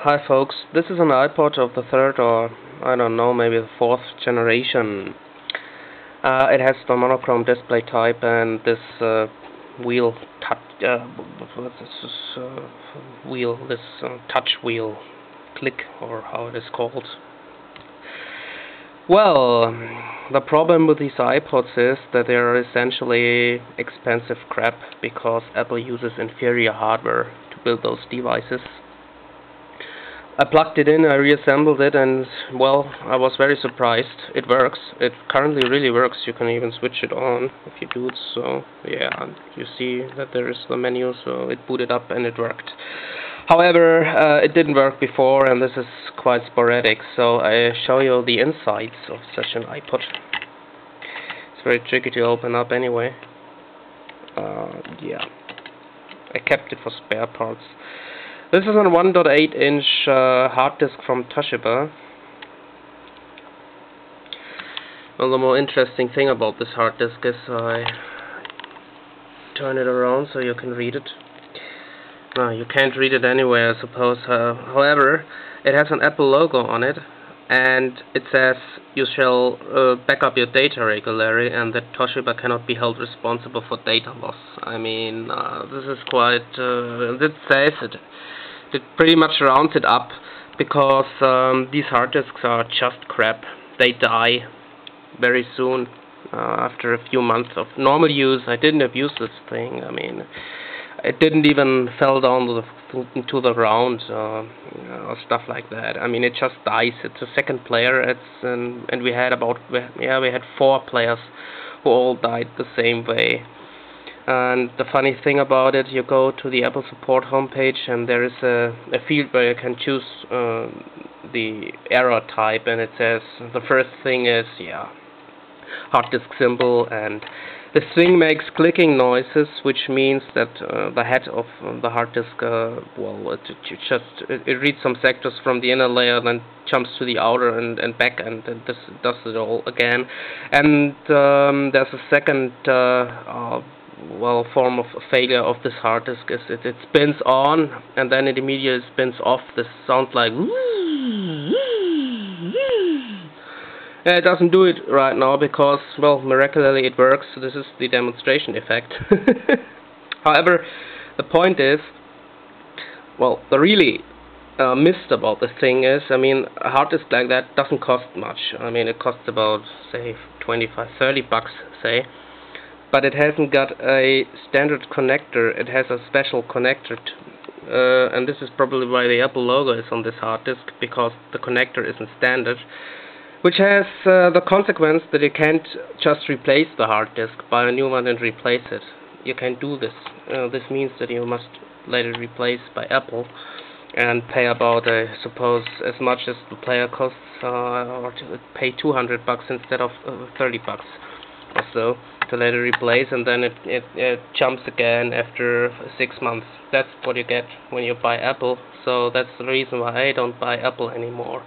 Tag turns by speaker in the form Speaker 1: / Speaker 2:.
Speaker 1: Hi folks, this is an iPod of the third or I don't know, maybe the fourth generation. It has the monochrome display type and this wheel touch touch wheel click, or how it is called. Well, the problem with these iPods is that they are essentially expensive crap because Apple uses inferior hardware to build those devices. I plugged it in, I reassembled it, and well, I was very surprised. It works. It currently really works. You can even switch it on if you do it. So yeah, you see that there is the menu, so it booted up and it worked. However, it didn't work before, and this is quite sporadic. So I show you the insides of such an iPod. It's very tricky to open up anyway. Yeah, I kept it for spare parts. This is a 1.8-inch hard disk from Toshiba. Well, the more interesting thing about this hard disk is I turn it around so you can read it. No, you can't read it anyway, I suppose. However, it has an Apple logo on it, and it says you shall back up your data regularly, and that Toshiba cannot be held responsible for data loss. I mean, this is quite. It says it. It pretty much rounds it up, because these hard disks are just crap. They die very soon after a few months of normal use. I didn't abuse this thing. I mean, it didn't even fell down to the ground or stuff like that. I mean, it just dies. It's a second player. And we had we had 4 players who all died the same way. And the funny thing about it, you go to the Apple support homepage, and there is a field where you can choose the error type, and it says the first thing is hard disk symbol, and this thing makes clicking noises, which means that the head of the hard disk, it reads some sectors from the inner layer, then jumps to the outer and back, and this does it all again. And there's a second form of failure of this hard disk is it spins on and then it immediately spins off. This sounds like it doesn't do it right now because, well, miraculously it works. So this is the demonstration effect. However, the point is, well, the really missed about the thing is, I mean, a hard disk like that doesn't cost much. I mean, it costs about, say, 25, 30 bucks, say. But it hasn't got a standard connector. It has a special connector, and this is probably why the Apple logo is on this hard disk, because the connector isn't standard, which has the consequence that you can't just replace the hard disk, buy a new one and replace it. You can't do this. This means that you must let it replace by Apple and pay about, I suppose, as much as the player costs, or to pay 200 bucks instead of 30 bucks or so to let it replace, and then it jumps again after 6 months. That's what you get when you buy Apple. So that's the reason why I don't buy Apple anymore.